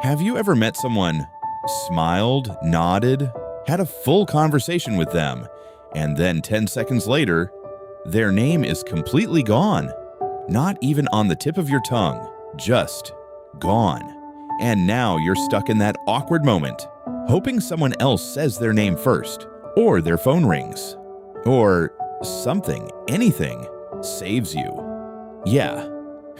Have you ever met someone, smiled, nodded, had a full conversation with them, and then 10 seconds later, their name is completely gone? Not even on the tip of your tongue, just gone. And now you're stuck in that awkward moment, hoping someone else says their name first, or their phone rings, or something, anything, saves you. Yeah,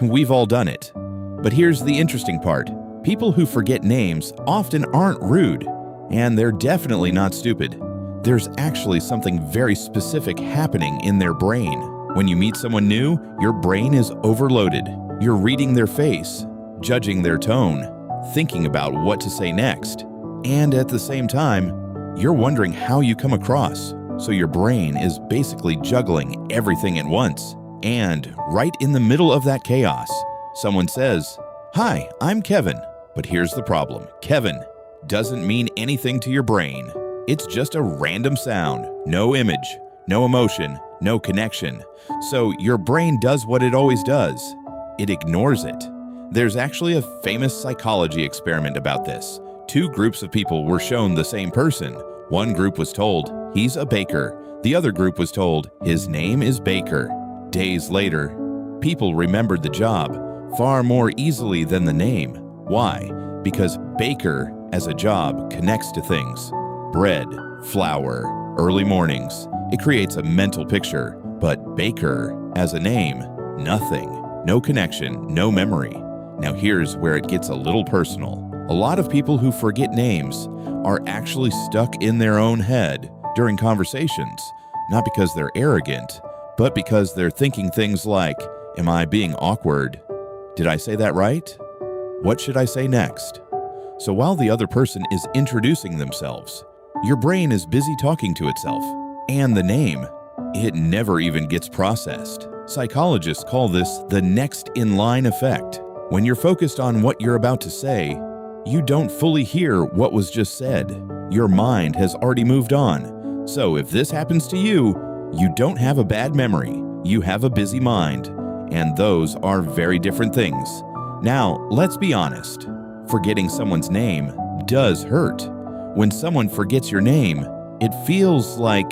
we've all done it. But here's the interesting part. People who forget names often aren't rude, and they're definitely not stupid. There's actually something very specific happening in their brain. When you meet someone new, your brain is overloaded. You're reading their face, judging their tone, thinking about what to say next, and at the same time, you're wondering how you come across. So your brain is basically juggling everything at once. And right in the middle of that chaos, someone says, "Hi, I'm Kevin." But here's the problem. Kevin doesn't mean anything to your brain. It's just a random sound, no image, no emotion, no connection. So your brain does what it always does. It ignores it. There's actually a famous psychology experiment about this. Two groups of people were shown the same person. One group was told, "He's a baker." The other group was told, "His name is Baker." Days later, people remembered the job far more easily than the name. Why? Because baker as a job connects to things. Bread, flour, early mornings. It creates a mental picture. But baker as a name, nothing. No connection, no memory. Now here's where it gets a little personal. A lot of people who forget names are actually stuck in their own head during conversations, not because they're arrogant, but because they're thinking things like, "Am I being awkward? Did I say that right? What should I say next?" So while the other person is introducing themselves, your brain is busy talking to itself. And the name, it never even gets processed. Psychologists call this the next in line effect. When you're focused on what you're about to say, you don't fully hear what was just said. Your mind has already moved on. So if this happens to you, you don't have a bad memory. You have a busy mind. And those are very different things. Now, let's be honest. Forgetting someone's name does hurt. When someone forgets your name, it feels like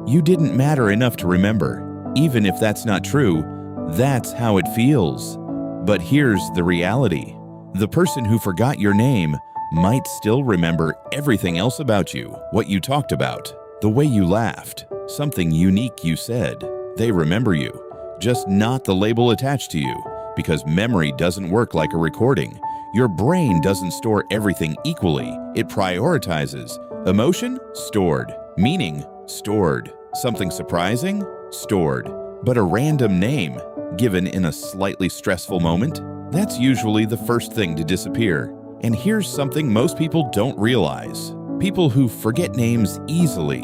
you didn't matter enough to remember. Even if that's not true, that's how it feels. But here's the reality. The person who forgot your name might still remember everything else about you, what you talked about, the way you laughed, something unique you said. They remember you, just not the label attached to you, because memory doesn't work like a recording. Your brain doesn't store everything equally. It prioritizes. Emotion? Stored. Meaning? Stored. Something surprising? Stored. But a random name, given in a slightly stressful moment, that's usually the first thing to disappear. And here's something most people don't realize. People who forget names easily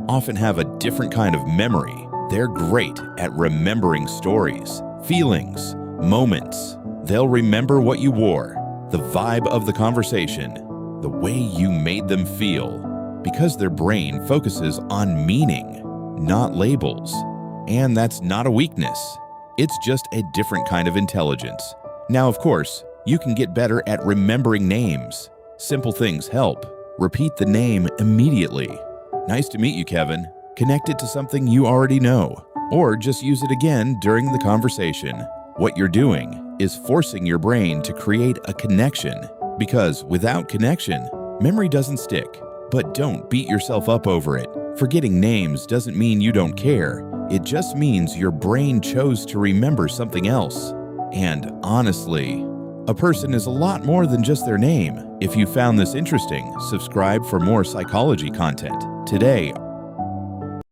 often have a different kind of memory. They're great at remembering stories, feelings, moments. They'll remember what you wore, the vibe of the conversation, the way you made them feel, because their brain focuses on meaning, not labels. And that's not a weakness. It's just a different kind of intelligence. Now, of course, you can get better at remembering names. Simple things help. Repeat the name immediately. "Nice to meet you, Kevin." Connect it to something you already know, or just use it again during the conversation. What you're doing is forcing your brain to create a connection, because without connection, memory doesn't stick. But don't beat yourself up over it. Forgetting names doesn't mean you don't care. It just means your brain chose to remember something else. And honestly, a person is a lot more than just their name. If you found this interesting, subscribe for more psychology content. Today,